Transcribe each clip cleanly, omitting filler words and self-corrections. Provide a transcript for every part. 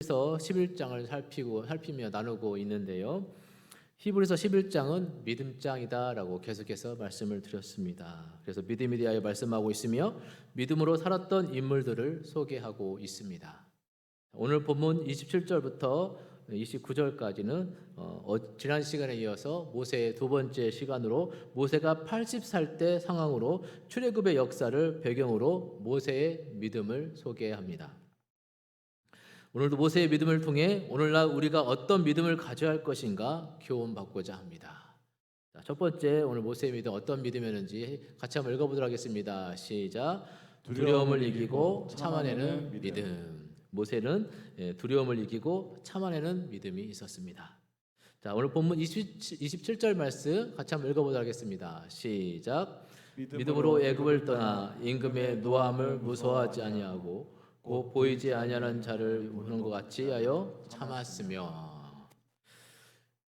히브리서 11장을 살피며 나누고 있는데요. 히브리서 11장은 믿음장이다라고 계속해서 말씀을 드렸습니다. 그래서 믿음에 대하여 말씀하고 있으며 믿음으로 살았던 인물들을 소개하고 있습니다. 오늘 본문 27절부터 29절까지는 지난 시간에 이어서 모세의 두 번째 시간으로 모세가 80살 때 상황으로 출애굽의 역사를 배경으로 모세의 믿음을 소개합니다. 오늘도 모세의 믿음을 통해 오늘날 우리가 어떤 믿음을 가져야 할 것인가 교훈받고자 합니다. 첫 번째, 오늘 모세의 믿음 어떤 믿음이었는지 같이 한번 읽어보도록 하겠습니다. 시작. 두려움을 이기고 참아내는 믿음. 모세는 두려움을 이기고 참아내는 믿음이 있었습니다. 자, 오늘 본문 27절 말씀 같이 한번 읽어보도록 하겠습니다. 시작. 믿음으로 애굽을 떠나 임금의 노함을 무서워하지 아니하고 곧 보이지 아니하는 자를 보는 것 같이 하여 참았으며.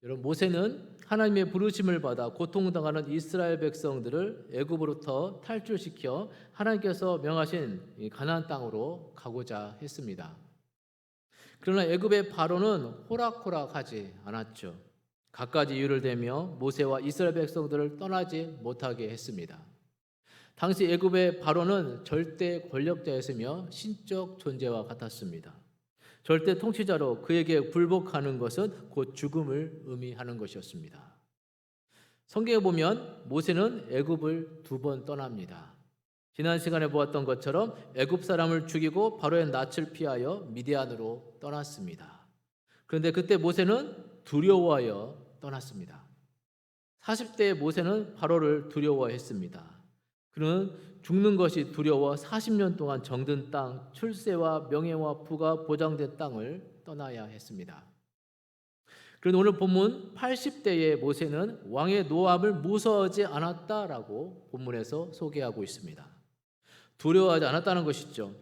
여러분, 모세는 하나님의 부르심을 받아 고통당하는 이스라엘 백성들을 애굽으로부터 탈출시켜 하나님께서 명하신 가나안 땅으로 가고자 했습니다. 그러나 애굽의 바로는 호락호락하지 않았죠. 갖가지 이유를 대며 모세와 이스라엘 백성들을 떠나지 못하게 했습니다. 당시 애굽의 바로는 절대 권력자였으며 신적 존재와 같았습니다. 절대 통치자로 그에게 굴복하는 것은 곧 죽음을 의미하는 것이었습니다. 성경에 보면 모세는 애굽을 2번 떠납니다. 지난 시간에 보았던 것처럼 애굽 사람을 죽이고 바로의 낯을 피하여 미디안으로 떠났습니다. 그런데 그때 모세는 두려워하여 떠났습니다. 40대의 모세는 바로를 두려워했습니다. 그는 죽는 것이 두려워 40년 동안 정든 땅, 출세와 명예와 부가 보장된 땅을 떠나야 했습니다. 그런데 오늘 본문 80대의 모세는 왕의 노함을 무서워하지 않았다라고 본문에서 소개하고 있습니다. 두려워하지 않았다는 것이죠.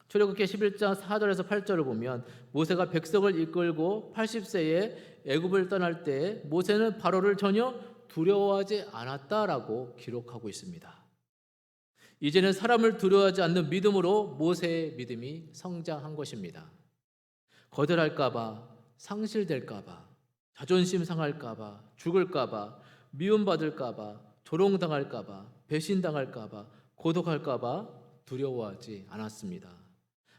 출애굽기 11장 4절에서 8절을 보면 모세가 백성을 이끌고 80세에 애굽을 떠날 때 모세는 바로를 전혀 두려워하지 않았다라고 기록하고 있습니다. 이제는 사람을 두려워하지 않는 믿음으로 모세의 믿음이 성장한 것입니다. 거절할까봐, 상실될까봐, 자존심 상할까봐, 죽을까봐, 미움받을까봐, 조롱당할까봐, 배신당할까봐, 고독할까봐 두려워하지 않았습니다.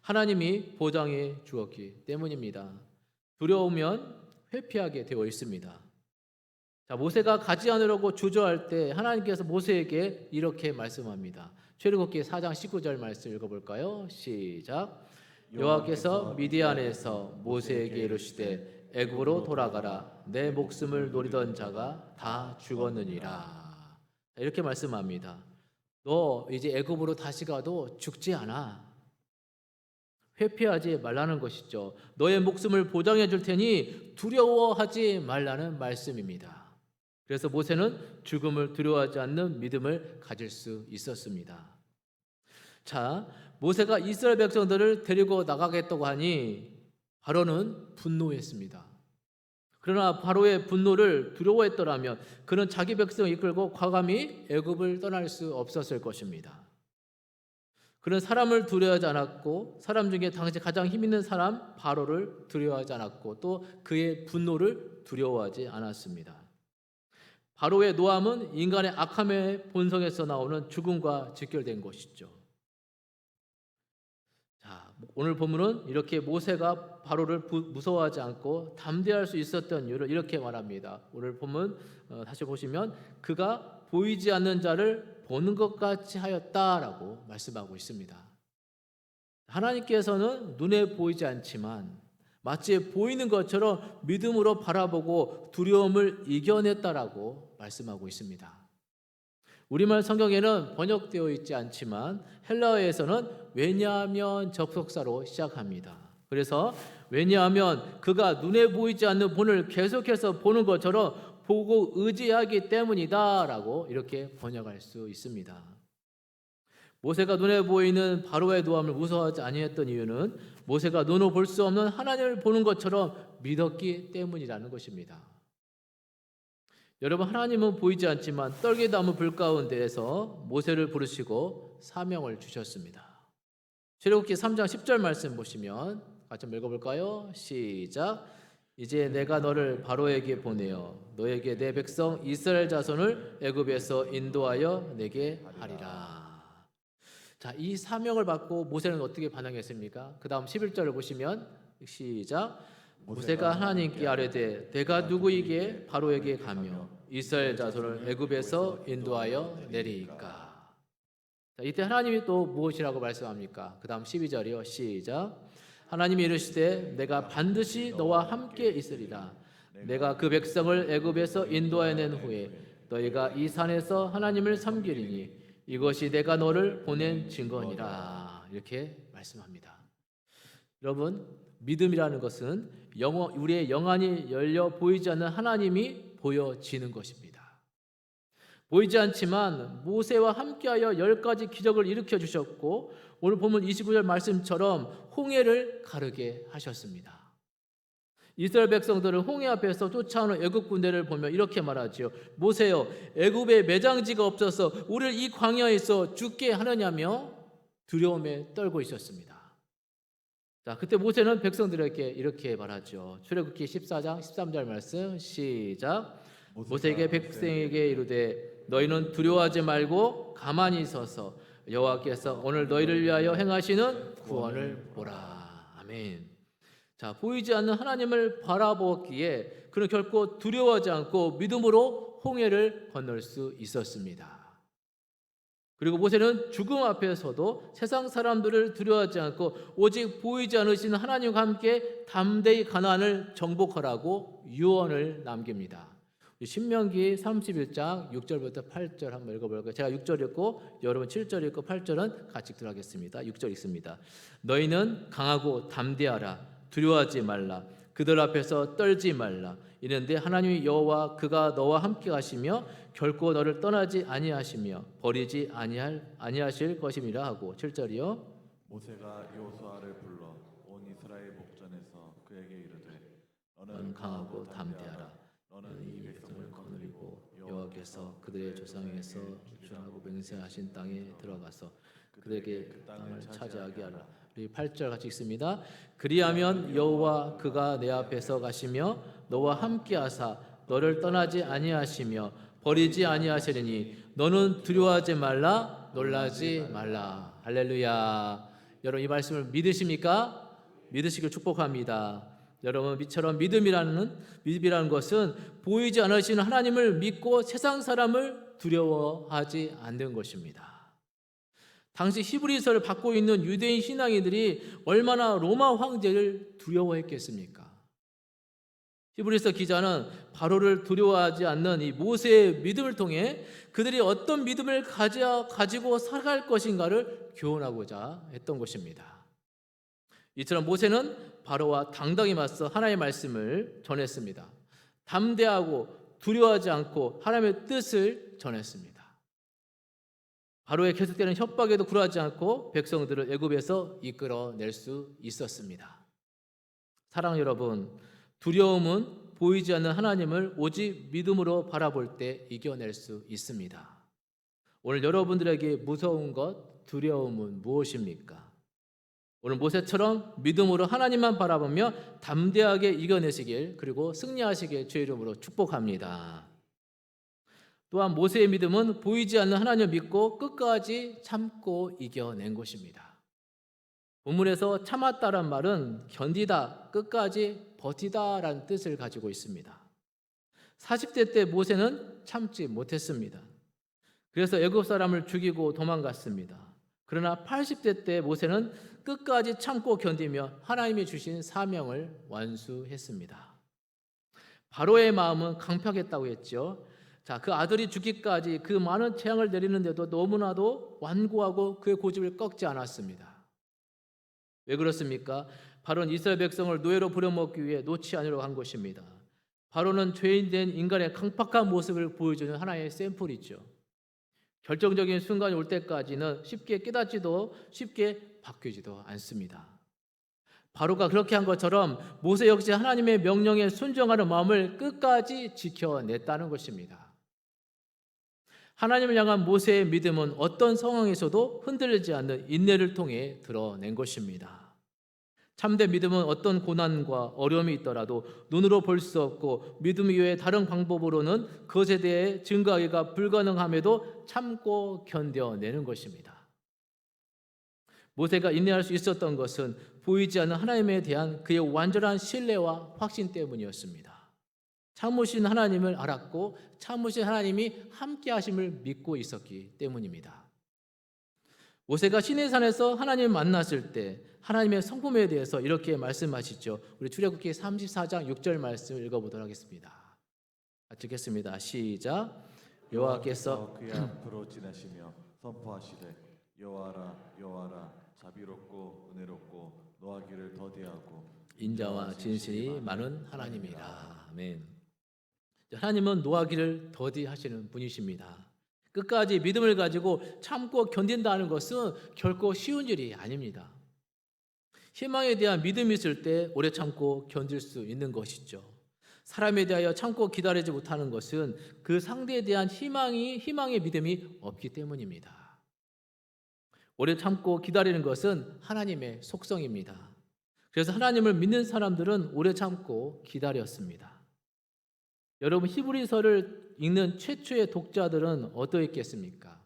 하나님이 보장해 주었기 때문입니다. 두려우면 회피하게 되어 있습니다. 자, 모세가 가지 않으려고 주저할 때 하나님께서 모세에게 이렇게 말씀합니다. 출애굽기 4장 19절 말씀 읽어볼까요? 시작. 여호와께서 미디안에서 모세에게 이르시되 애굽으로 돌아가라. 내 목숨을 노리던 자가 다 죽었느니라. 이렇게 말씀합니다. 너 이제 애굽으로 다시 가도 죽지 않아. 회피하지 말라는 것이죠. 너의 목숨을 보장해 줄 테니 두려워하지 말라는 말씀입니다. 그래서 모세는 죽음을 두려워하지 않는 믿음을 가질 수 있었습니다. 자, 모세가 이스라엘 백성들을 데리고 나가겠다고 하니 바로는 분노했습니다. 그러나 바로의 분노를 두려워했더라면 그는 자기 백성을 이끌고 과감히 애굽을 떠날 수 없었을 것입니다. 그는 사람을 두려워하지 않았고 사람 중에 당시 가장 힘 있는 사람 바로를 두려워하지 않았고 또 그의 분노를 두려워하지 않았습니다. 바로의 노함은 인간의 악함의 본성에서 나오는 죽음과 직결된 것이죠. 자, 오늘 본문은 이렇게 모세가 바로를 무서워하지 않고 담대할 수 있었던 이유를 이렇게 말합니다. 오늘 본문 다시 보시면 그가 보이지 않는 자를 보는 것 같이 하였다라고 말씀하고 있습니다. 하나님께서는 눈에 보이지 않지만 마치 보이는 것처럼 믿음으로 바라보고 두려움을 이겨냈다라고 말씀하고 있습니다. 우리말 성경에는 번역되어 있지 않지만 헬라어에서는 왜냐하면 접속사로 시작합니다. 그래서 왜냐하면 그가 눈에 보이지 않는 본을 계속해서 보는 것처럼 보고 의지하기 때문이다 라고 이렇게 번역할 수 있습니다. 모세가 눈에 보이는 바로의 노함을 무서워하지 아니했던 이유는 모세가 눈으로 볼 수 없는 하나님을 보는 것처럼 믿었기 때문이라는 것입니다. 여러분, 하나님은 보이지 않지만 떨기나무 불 가운데에서 모세를 부르시고 사명을 주셨습니다. 출애굽기 3장 10절 말씀 보시면 같이 한번 읽어볼까요? 시작. 이제 내가 너를 바로에게 보내어 너에게 내 백성 이스라엘 자손을 애굽에서 인도하여 내게 하리라. 자, 이 사명을 받고 모세는 어떻게 반응했습니까? 그 다음 11절을 보시면 시작. 모세가 하나님께 아뢰되 내가 누구에게 바로에게 가며 이스라엘 자손을 애굽에서 인도하여 내리이까. 자, 이때 하나님이 또 무엇이라고 말씀합니까? 그 다음 12절이요. 시작. 하나님이 이르시되 내가 반드시 너와 함께 있으리라. 내가 그 백성을 애굽에서 인도하여 낸 후에 너희가 이 산에서 하나님을 섬기리니 이것이 내가 너를 보낸 증거니라. 이렇게 말씀합니다. 여러분, 믿음이라는 것은 우리의 영안이 열려 보이지 않는 하나님이 보여지는 것입니다. 보이지 않지만 모세와 함께하여 10가지 기적을 일으켜 주셨고 오늘 보면 29절 말씀처럼 홍해를 가르게 하셨습니다. 이스라엘 백성들은 홍해 앞에서 쫓아오는 애굽 군대를 보며 이렇게 말하지요. 모세여, 애굽에 매장지가 없어서 우리를 이 광야에서 죽게 하느냐며 두려움에 떨고 있었습니다. 자, 그때 모세는 백성들에게 이렇게 말하죠. 출애굽기 14장 13절 말씀 시작. 모세에게 백성에게 이르되 너희는 두려워하지 말고 가만히 서서 여호와께서 오늘 너희를 위하여 행하시는 구원을 보라. 아멘. 자, 보이지 않는 하나님을 바라보기에 그는 결코 두려워하지 않고 믿음으로 홍해를 건널 수 있었습니다. 그리고 모세는 죽음 앞에서도 세상 사람들을 두려워하지 않고 오직 보이지 않으시는 하나님과 함께 담대히 가나안을 정복하라고 유언을 남깁니다. 신명기 31장 6절부터 8절 한번 읽어볼까요? 제가 6절 읽고 여러분 7절 읽고 8절은 같이 들어가겠습니다. 6절 읽습니다. 너희는 강하고 담대하라. 두려워하지 말라. 그들 앞에서 떨지 말라. 이는데 하나님 여호와 그가 너와 함께 하시며 결코 너를 떠나지 아니하시며 버리지 아니하실 것임이라 하고 7절이요. 모세가 여호수아를 불러 온 이스라엘 목전에서 그에게 이르되 너는 강하고 담대하라. 너는 이 백성을 거느리고 여호와께서 그들의 조상에게서 주라고 맹세하신 땅에 들어가서 그들에게 그 땅을 차지하게 하라. 우리 8절 같이 읽습니다. 그리하면 여호와 그가 내 앞에서 가시며 너와 함께 하사 너를 떠나지 아니하시며 버리지 아니하시리니 너는 두려워하지 말라 놀라지 말라. 할렐루야. 여러분 이 말씀을 믿으십니까? 믿으시길 축복합니다. 여러분 이처럼 믿음이라는 것은 보이지 않으시는 하나님을 믿고 세상 사람을 두려워하지 않는 것입니다. 당시 히브리서를 받고 있는 유대인 신앙인들이 얼마나 로마 황제를 두려워했겠습니까? 히브리서 기자는 바로를 두려워하지 않는 이 모세의 믿음을 통해 그들이 어떤 믿음을 가지고 살아갈 것인가를 교훈하고자 했던 것입니다. 이처럼 모세는 바로와 당당히 맞서 하나님의 말씀을 전했습니다. 담대하고 두려워하지 않고 하나님의 뜻을 전했습니다. 바로의 계속되는 협박에도 굴하지 않고 백성들을 애굽에서 이끌어낼 수 있었습니다. 사랑하는 여러분, 두려움은 보이지 않는 하나님을 오직 믿음으로 바라볼 때 이겨낼 수 있습니다. 오늘 여러분들에게 무서운 것, 두려움은 무엇입니까? 오늘 모세처럼 믿음으로 하나님만 바라보며 담대하게 이겨내시길 그리고 승리하시길 주의 이름으로 축복합니다. 또한 모세의 믿음은 보이지 않는 하나님을 믿고 끝까지 참고 이겨낸 것입니다. 본문에서 참았다란 말은 견디다, 끝까지 버티다라는 뜻을 가지고 있습니다. 40대 때 모세는 참지 못했습니다. 그래서 애굽 사람을 죽이고 도망갔습니다. 그러나 80대 때 모세는 끝까지 참고 견디며 하나님이 주신 사명을 완수했습니다. 바로의 마음은 강팍했다고 했죠. 자, 그 아들이 죽기까지 그 많은 재앙을 내리는데도 너무나도 완고하고 그의 고집을 꺾지 않았습니다. 왜 그렇습니까? 바로는 이스라엘 백성을 노예로 부려먹기 위해 놓지 않으려고 한 것입니다. 바로는 죄인된 인간의 강팍한 모습을 보여주는 하나의 샘플이죠. 결정적인 순간이 올 때까지는 쉽게 깨닫지도 쉽게 바뀌지도 않습니다. 바로가 그렇게 한 것처럼 모세 역시 하나님의 명령에 순종하는 마음을 끝까지 지켜냈다는 것입니다. 하나님을 향한 모세의 믿음은 어떤 상황에서도 흔들리지 않는 인내를 통해 드러낸 것입니다. 참된 믿음은 어떤 고난과 어려움이 있더라도 눈으로 볼 수 없고 믿음 이외에 다른 방법으로는 그것에 대해 증거하기가 불가능함에도 참고 견뎌내는 것입니다. 모세가 인내할 수 있었던 것은 보이지 않는 하나님에 대한 그의 완전한 신뢰와 확신 때문이었습니다. 참으신 하나님을 알았고 참으신 하나님이 함께 하심을 믿고 있었기 때문입니다. 모세가 시내산에서 하나님을 만났을 때 하나님의 성품에 대해서 이렇게 말씀하시죠. 우리 출애굽기 34장 6절 말씀 읽어보도록 하겠습니다. 같이 읽겠습니다. 시작. 여호와께서 그의 앞으로 지나시며 선포하시되 여호와라 여호와라 자비롭고 은혜롭고 노하기를 더디하고 인자와 진실이 많은 하나님이라. 아멘. 하나님은 노하기를 더디하시는 분이십니다. 끝까지 믿음을 가지고 참고 견딘다는 것은 결코 쉬운 일이 아닙니다. 희망에 대한 믿음이 있을 때 오래 참고 견딜 수 있는 것이죠. 사람에 대하여 참고 기다리지 못하는 것은 그 상대에 대한 희망의 믿음이 없기 때문입니다. 오래 참고 기다리는 것은 하나님의 속성입니다. 그래서 하나님을 믿는 사람들은 오래 참고 기다렸습니다. 여러분, 히브리서를 읽는 최초의 독자들은 어떠했겠습니까?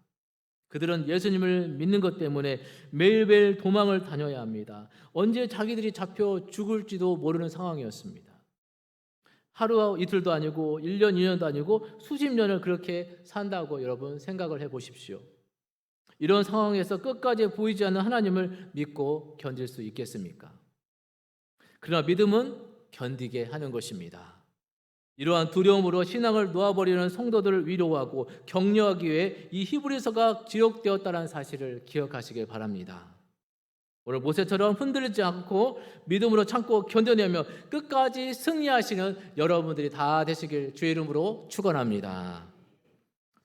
그들은 예수님을 믿는 것 때문에 매일매일 도망을 다녀야 합니다. 언제 자기들이 잡혀 죽을지도 모르는 상황이었습니다. 하루 이틀도 아니고 1년, 2년도 아니고 수십 년을 그렇게 산다고 여러분 생각을 해보십시오. 이런 상황에서 끝까지 보이지 않는 하나님을 믿고 견딜 수 있겠습니까? 그러나 믿음은 견디게 하는 것입니다. 이러한 두려움으로 신앙을 놓아버리는 성도들을 위로하고 격려하기 위해 이 히브리서가 기록되었다는 사실을 기억하시길 바랍니다. 오늘 모세처럼 흔들리지 않고 믿음으로 참고 견뎌내며 끝까지 승리하시는 여러분들이 다 되시길 주의 이름으로 축원합니다.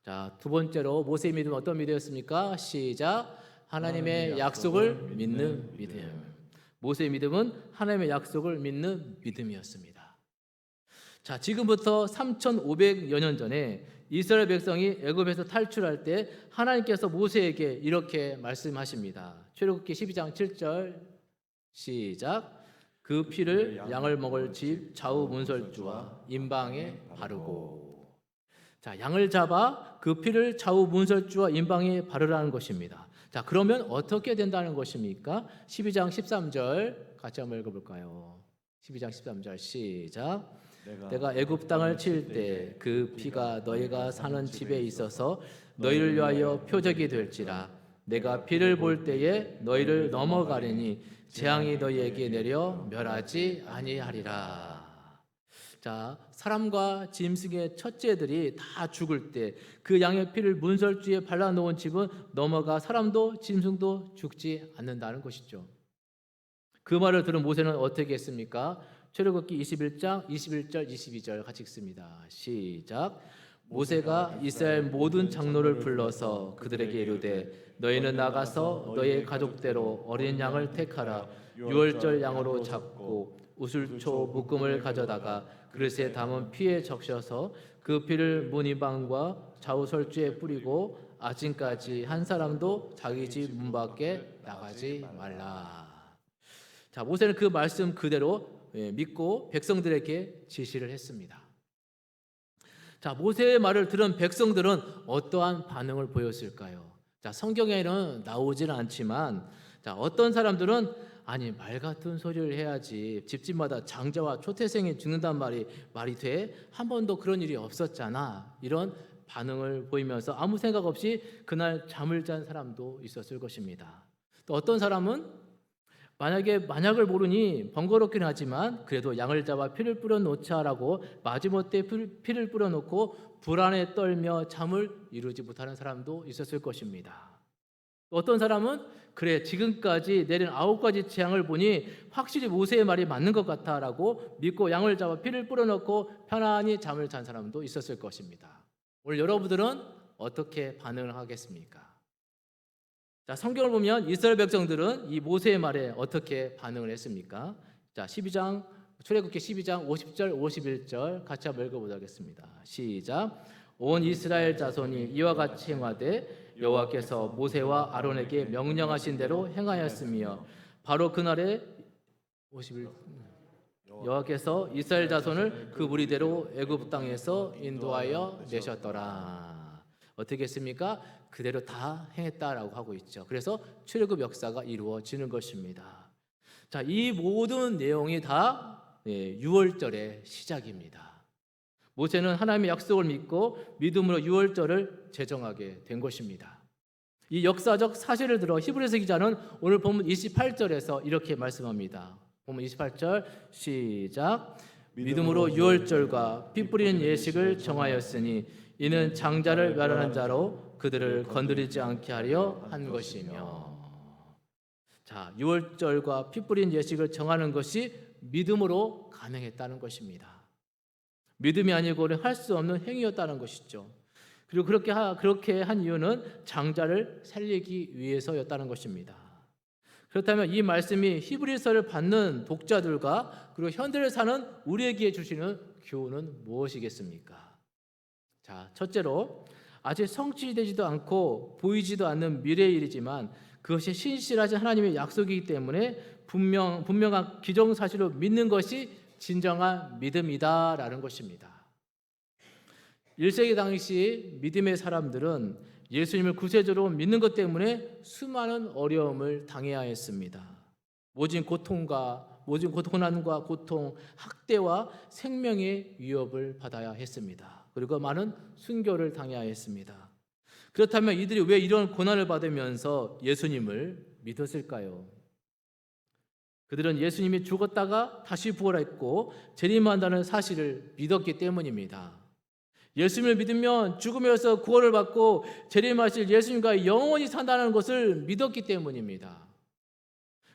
자, 두 번째로 모세의 믿음은 어떤 믿음이었습니까? 시작. 하나님의 약속을 믿는 믿음. 모세의 믿음은 하나님의 약속을 믿는 믿음이었습니다. 자, 지금부터 3,500여 년 전에 이스라엘 백성이 애굽에서 탈출할 때 하나님께서 모세에게 이렇게 말씀하십니다. 출애굽기 12장 7절 시작. 그 피를 양을 먹을 집 좌우 문설주와 임방에 바르고. 자, 양을 잡아 그 피를 좌우 문설주와 임방에 바르라는 것입니다. 자, 그러면 어떻게 된다는 것입니까? 12장 13절 같이 한번 읽어볼까요? 12장 13절 시작. 내가 애굽 땅을 칠 때 그 피가 너희가 사는 집에 있어서 너희를 위하여 표적이 될지라. 내가 피를 볼 때에 너희를 넘어가리니 재앙이 너희에게 내려 멸하지 아니하리라. 자, 사람과 짐승의 첫째들이 다 죽을 때 그 양의 피를 문설주에 발라놓은 집은 넘어가 사람도 짐승도 죽지 않는다는 것이죠. 그 말을 들은 모세는 어떻게 했습니까? 출애굽기 21장 21절 22절 같이 읽습니다. 시작. 모세가 이스라엘 모든 장로를 불러서 그들에게 이르되 너희는 나가서 너희의 가족대로 어린 양을 택하라. 유월절 양으로 잡고 우슬초 묶음을 가져다가 그릇에 담은 피에 적셔서 그 피를 문 이방과 좌우 설주에 뿌리고 아침까지 한 사람도 자기 집 문 밖에 나가지 말라. 자, 모세는 그 말씀 그대로 믿고 백성들에게 지시를 했습니다. 자, 모세의 말을 들은 백성들은 어떠한 반응을 보였을까요? 자, 성경에는 나오지는 않지만 자, 어떤 사람들은 아니 말 같은 소리를 해야지 집집마다 장자와 초태생이 죽는단 말이 돼? 한 번도 그런 일이 없었잖아. 이런 반응을 보이면서 아무 생각 없이 그날 잠을 잔 사람도 있었을 것입니다. 또 어떤 사람은 만약을 모르니 번거롭긴 하지만 그래도 양을 잡아 피를 뿌려놓자라고 마지못해 피를 뿌려놓고 불안에 떨며 잠을 이루지 못하는 사람도 있었을 것입니다. 어떤 사람은 그래 지금까지 내린 9가지 재앙을 보니 확실히 모세의 말이 맞는 것 같다라고 믿고 양을 잡아 피를 뿌려놓고 편안히 잠을 잔 사람도 있었을 것입니다. 오늘 여러분들은 어떻게 반응을 하겠습니까? 자, 성경을 보면 이스라엘 백성들은 이 모세의 말에 어떻게 반응을 했습니까? 자, 출애굽기 12장 50절 51절 같이 한번 읽어보도록 하겠습니다. 시작. 온 이스라엘 자손이 이와 같이 행하되 여호와께서 모세와 아론에게 명령하신 대로 행하였으며 바로 그날에 51 여호와께서 이스라엘 자손을 그 무리대로 애굽 땅에서 인도하여 내셨더라. 어떻게 했습니까? 그대로 다 행했다라고 하고 있죠. 그래서 출애굽 역사가 이루어지는 것입니다. 자, 이 모든 내용이 다 유월절의 시작입니다. 모세는 하나님의 약속을 믿고 믿음으로 유월절을 제정하게 된 것입니다. 이 역사적 사실을 들어 히브리서 기자는 오늘 본문 28절에서 이렇게 말씀합니다. 본문 28절 시작. 믿음으로 유월절과 피 뿌리는 예식을 정하였으니 이는 장자를 멸하는 자로 그들을 건드리지 않게 하려 한 것이며. 자, 유월절과 피 뿌린 예식을 정하는 것이 믿음으로 가능했다는 것입니다. 믿음이 아니고는 할 수 없는 행위였다는 것이죠. 그리고 그렇게 한 이유는 장자를 살리기 위해서였다는 것입니다. 그렇다면 이 말씀이 히브리서를 받는 독자들과 그리고 현대를 사는 우리에게 주시는 교훈은 무엇이겠습니까? 자, 첫째로 아직 성취되지도 않고 보이지도 않는 미래의 일이지만 그것이 신실하신 하나님의 약속이기 때문에 분명한 기정사실로 믿는 것이 진정한 믿음이다라는 것입니다. 1세기 당시 믿음의 사람들은 예수님을 구세주로 믿는 것 때문에 수많은 어려움을 당해야 했습니다. 모진 고난과 고통, 학대와 생명의 위협을 받아야 했습니다. 그리고 많은 순교를 당해야 했습니다. 그렇다면 이들이 왜 이런 고난을 받으면서 예수님을 믿었을까요? 그들은 예수님이 죽었다가 다시 부활했고 재림한다는 사실을 믿었기 때문입니다. 예수님을 믿으면 죽음에서 구원을 받고 재림하실 예수님과 영원히 산다는 것을 믿었기 때문입니다.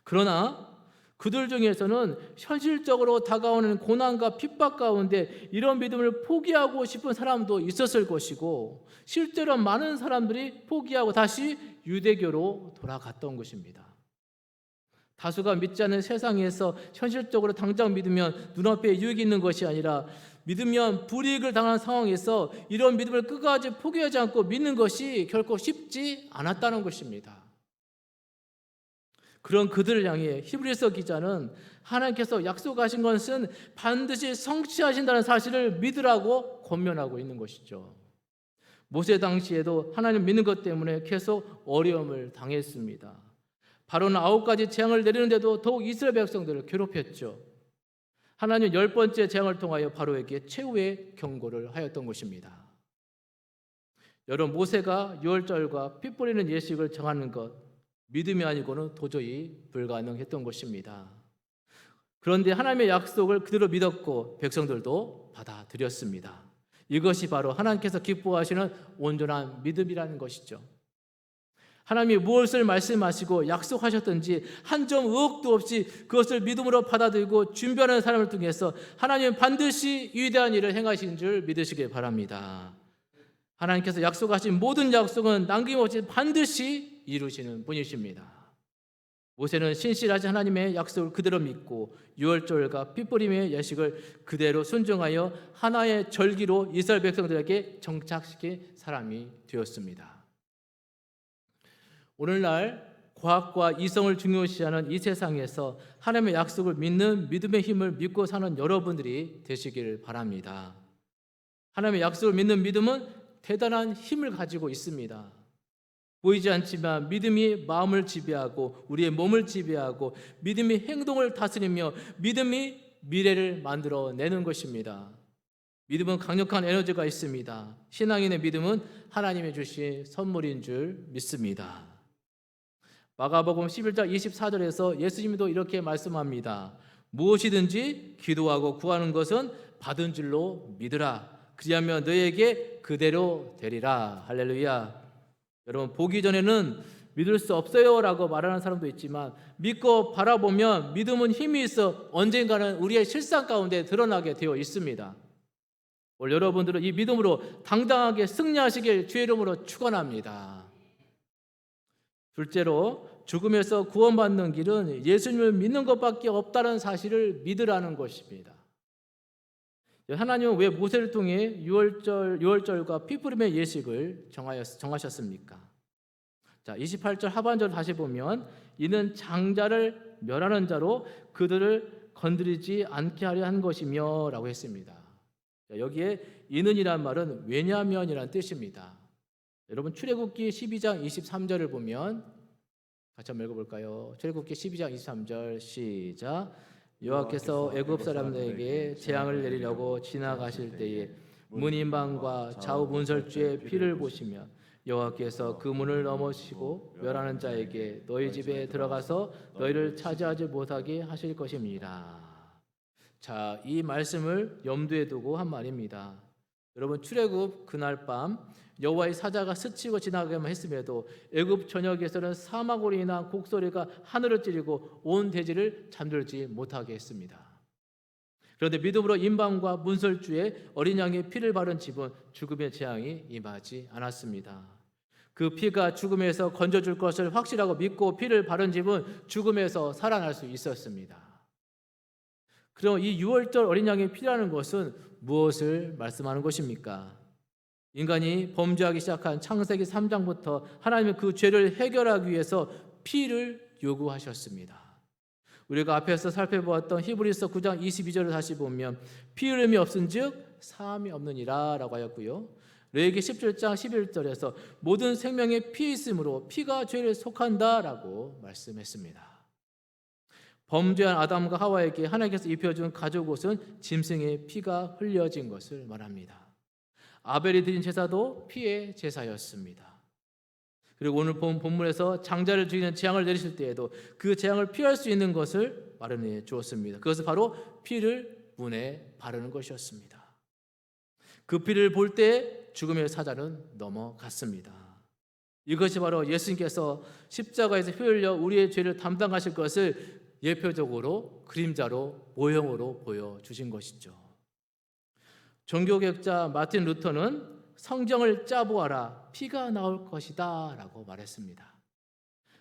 그러나 그들 중에서는 현실적으로 다가오는 고난과 핍박 가운데 이런 믿음을 포기하고 싶은 사람도 있었을 것이고 실제로 많은 사람들이 포기하고 다시 유대교로 돌아갔던 것입니다. 다수가 믿지 않는 세상에서 현실적으로 당장 믿으면 눈앞에 유익이 있는 것이 아니라 믿으면 불이익을 당하는 상황에서 이런 믿음을 끝까지 포기하지 않고 믿는 것이 결코 쉽지 않았다는 것입니다. 그런 그들을 향해 히브리서 기자는 하나님께서 약속하신 것은 반드시 성취하신다는 사실을 믿으라고 권면하고 있는 것이죠. 모세 당시에도 하나님 믿는 것 때문에 계속 어려움을 당했습니다. 바로는 9가지 재앙을 내리는데도 더욱 이스라엘 백성들을 괴롭혔죠. 하나님 10번째 재앙을 통하여 바로에게 최후의 경고를 하였던 것입니다. 여러분, 모세가 유월절과 피 뿌리는 예식을 정하는 것 믿음이 아니고는 도저히 불가능했던 것입니다. 그런데 하나님의 약속을 그대로 믿었고 백성들도 받아들였습니다. 이것이 바로 하나님께서 기뻐하시는 온전한 믿음이라는 것이죠. 하나님이 무엇을 말씀하시고 약속하셨든지 한 점 의혹도 없이 그것을 믿음으로 받아들이고 준비하는 사람을 통해서 하나님은 반드시 위대한 일을 행하신 줄 믿으시길 바랍니다. 하나님께서 약속하신 모든 약속은 남김없이 반드시 이루시는 분이십니다. 모세는 신실하신 하나님의 약속을 그대로 믿고 유월절과 핏뿌림의 예식을 그대로 순종하여 하나의 절기로 이스라엘 백성들에게 정착시킨 사람이 되었습니다. 오늘날 과학과 이성을 중요시하는 이 세상에서 하나님의 약속을 믿는 믿음의 힘을 믿고 사는 여러분들이 되시길 바랍니다. 하나님의 약속을 믿는 믿음은 대단한 힘을 가지고 있습니다. 보이지 않지만 믿음이 마음을 지배하고 우리의 몸을 지배하고 믿음이 행동을 다스리며 믿음이 미래를 만들어내는 것입니다. 믿음은 강력한 에너지가 있습니다. 신앙인의 믿음은 하나님이 주신 선물인 줄 믿습니다. 마가복음 11장 24절에서 예수님도 이렇게 말씀합니다. 무엇이든지 기도하고 구하는 것은 받은 줄로 믿으라. 그리하면 너에게 그대로 되리라. 할렐루야. 여러분, 보기 전에는 믿을 수 없어요 라고 말하는 사람도 있지만 믿고 바라보면 믿음은 힘이 있어 언젠가는 우리의 실상 가운데 드러나게 되어 있습니다. 오늘 여러분들은 이 믿음으로 당당하게 승리하시길 주의 이름으로 축원합니다. 둘째로 죽음에서 구원받는 길은 예수님을 믿는 것밖에 없다는 사실을 믿으라는 것입니다. 하나님은 왜 모세를 통해 유월절과 핏뿌림의 예식을 정하셨습니까? 자, 28절 하반절 다시 보면 이는 장자를 멸하는 자로 그들을 건드리지 않게 하려 한 것이며 라고 했습니다. 여기에 이는이란 말은 왜냐면이란 뜻입니다. 여러분 출애굽기 12장 23절을 보면 같이 한번 읽어볼까요? 출애굽기 12장 23절 시작. 여호와께서 애굽 사람들에게 재앙을 내리려고 지나가실 때에 문인방과 좌우 문설주의 피를 보시며 여호와께서 그 문을 넘으시고 멸하는 자에게 너희 집에 들어가서 너희를 차지하지 못하게 하실 것입니다. 자, 이 말씀을 염두에 두고 한 말입니다. 여러분 출애굽 그날 밤 여호와의 사자가 스치고 지나가기만 했음에도 애굽 전역에서는 사막으로 인한 곡소리가 하늘을 찌르고 온 대지를 잠들지 못하게 했습니다. 그런데 믿음으로 인방과 문설주에 어린 양의 피를 바른 집은 죽음의 재앙이 임하지 않았습니다. 그 피가 죽음에서 건져줄 것을 확실하고 믿고 피를 바른 집은 죽음에서 살아날 수 있었습니다. 그럼 이 6월절 어린 양의 피라는 것은 무엇을 말씀하는 것입니까? 인간이 범죄하기 시작한 창세기 3장부터 하나님은 그 죄를 해결하기 위해서 피를 요구하셨습니다. 우리가 앞에서 살펴보았던 히브리서 9장 22절을 다시 보면 피 흘림이 없은즉 사함이 없느니라 라고 하였고요. 레위기 17장 11절에서 모든 생명에 피 있으므로 피가 죄를 속한다 라고 말씀했습니다. 범죄한 아담과 하와에게 하나님께서 입혀준 가죽옷은 짐승의 피가 흘려진 것을 말합니다. 아벨이 드린 제사도 피의 제사였습니다. 그리고 오늘 본 본문에서 장자를 죽이는 재앙을 내리실 때에도 그 재앙을 피할 수 있는 것을 마련해 주었습니다. 그것은 바로 피를 문에 바르는 것이었습니다. 그 피를 볼 때 죽음의 사자는 넘어갔습니다. 이것이 바로 예수님께서 십자가에서 피 흘려 우리의 죄를 담당하실 것을 예표적으로 그림자로 모형으로 보여주신 것이죠. 종교개혁자 마틴 루터는 성경을 짜보아라 피가 나올 것이다 라고 말했습니다.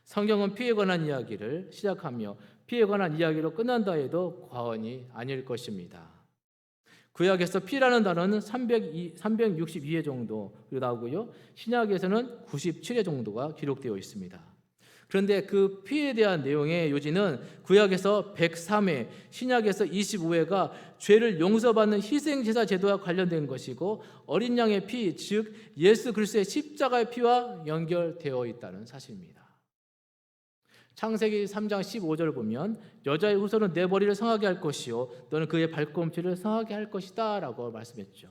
성경은 피에 관한 이야기를 시작하며 피에 관한 이야기로 끝난다 해도 과언이 아닐 것입니다. 구약에서 피라는 단어는 362회 정도 나오고요. 신약에서는 97회 정도가 기록되어 있습니다. 그런데 그 피에 대한 내용의 요지는 구약에서 103회, 신약에서 25회가 죄를 용서받는 희생제사 제도와 관련된 것이고 어린 양의 피, 즉 예수 그리스도의 십자가의 피와 연결되어 있다는 사실입니다. 창세기 3장 15절을 보면 여자의 후손은 내 머리를 상하게 할 것이요 너는 그의 발꿈치를 상하게 할 것이다 라고 말씀했죠.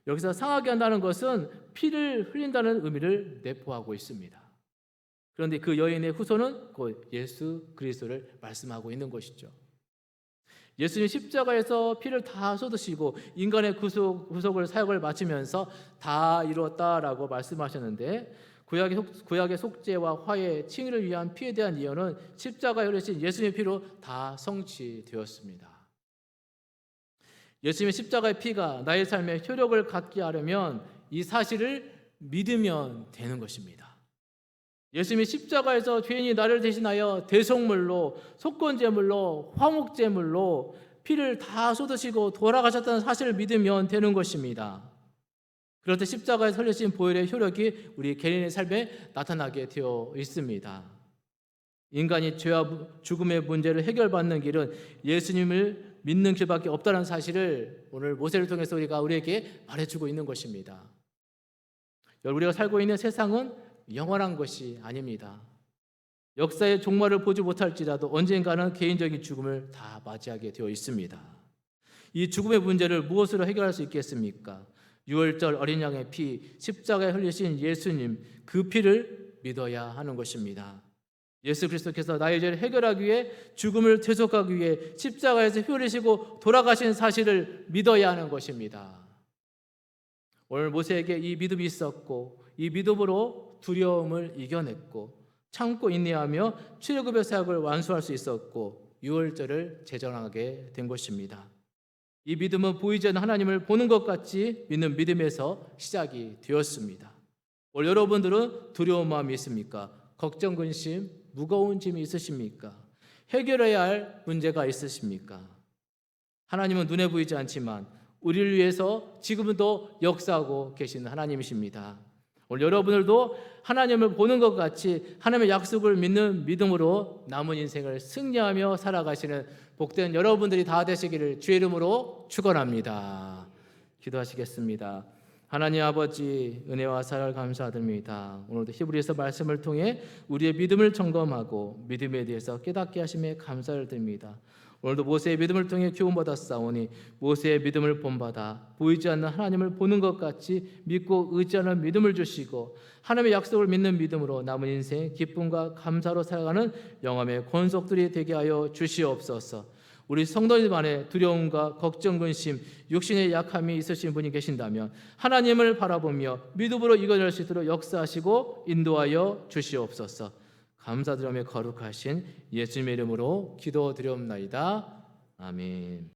여기서 상하게 한다는 것은 피를 흘린다는 의미를 내포하고 있습니다. 그런데 그 여인의 후손은 곧 예수 그리스도를 말씀하고 있는 것이죠. 예수님 십자가에서 피를 다 쏟으시고 인간의 구속을 사역을 마치면서 다 이루었다라고 말씀하셨는데 구약의 속죄와 화해, 칭의를 위한 피에 대한 예언은 십자가에 흘리신 예수님의 피로 다 성취되었습니다. 예수님의 십자가의 피가 나의 삶에 효력을 갖게 하려면 이 사실을 믿으면 되는 것입니다. 예수님이 십자가에서 죄인이 나를 대신하여 대속물로, 속건제물로, 화목제물로 피를 다 쏟으시고 돌아가셨다는 사실을 믿으면 되는 것입니다. 그럴 때 십자가에서 흘리신 보혈의 효력이 우리 개인의 삶에 나타나게 되어 있습니다. 인간이 죄와 죽음의 문제를 해결받는 길은 예수님을 믿는 길밖에 없다는 사실을 오늘 모세를 통해서 우리에게 말해주고 있는 것입니다. 우리가 살고 있는 세상은 영원한 것이 아닙니다. 역사의 종말을 보지 못할지라도 언젠가는 개인적인 죽음을 다 맞이하게 되어 있습니다. 이 죽음의 문제를 무엇으로 해결할 수 있겠습니까? 6월절 어린 양의 피, 십자가에 흘리신 예수님, 그 피를 믿어야 하는 것입니다. 예수 그리스도께서 나의 죄를 해결하기 위해 죽음을 대속하기 위해 십자가에서 피 흘리시고 돌아가신 사실을 믿어야 하는 것입니다. 오늘 모세에게 이 믿음이 있었고 이 믿음으로 두려움을 이겨냈고 참고 인내하며 출애굽의 사역을 완수할 수 있었고 6월절을 제정하게 된 것입니다. 이 믿음은 보이지 않는 하나님을 보는 것 같이 믿는 믿음에서 시작이 되었습니다. 오늘 여러분들은 두려운 마음이 있습니까? 걱정, 근심, 무거운 짐이 있으십니까? 해결해야 할 문제가 있으십니까? 하나님은 눈에 보이지 않지만 우리를 위해서 지금도 역사하고 계시는 하나님이십니다. 오늘 여러분들도 하나님을 보는 것 같이 하나님의 약속을 믿는 믿음으로 남은 인생을 승리하며 살아가시는 복된 여러분들이 다 되시기를 주의 이름으로 축원합니다. 기도하시겠습니다. 하나님 아버지, 은혜와 사랑을 감사드립니다. 오늘도 히브리서 말씀을 통해 우리의 믿음을 점검하고 믿음에 대해서 깨닫게 하심에 감사를 드립니다. 오늘도 모세의 믿음을 통해 교훈받았사오니 모세의 믿음을 본받아 보이지 않는 하나님을 보는 것 같이 믿고 의지하는 믿음을 주시고 하나님의 약속을 믿는 믿음으로 남은 인생 기쁨과 감사로 살아가는 영함의 권속들이 되게 하여 주시옵소서. 우리 성도님 안에 두려움과 걱정, 근심, 육신의 약함이 있으신 분이 계신다면 하나님을 바라보며 믿음으로 이겨낼 수 있도록 역사하시고 인도하여 주시옵소서. 감사드리며 거룩하신 예수님의 이름으로 기도드리옵나이다. 아멘.